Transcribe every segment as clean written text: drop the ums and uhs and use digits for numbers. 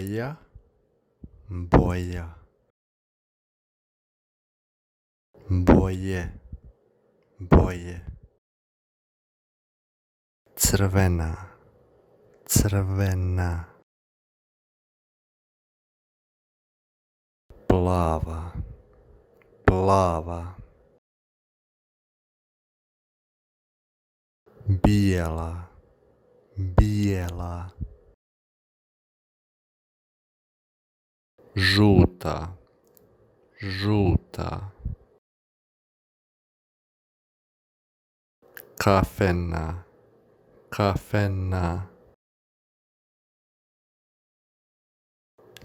boja, boja, boje, boje, crvena, crvena, plava, plava, bijela, bijela, žuta, žuta, kafena, kafena,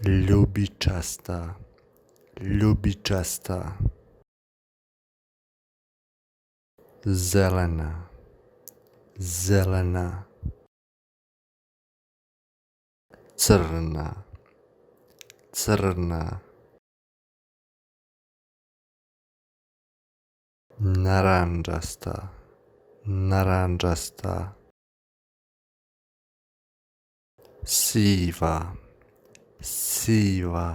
ljubičasta, ljubičasta, zelena, zelena, crna, crna, narandžasta, narandžasta, siva, siva,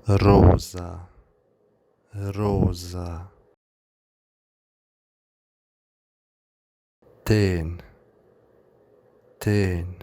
roza, roza, ten, ten,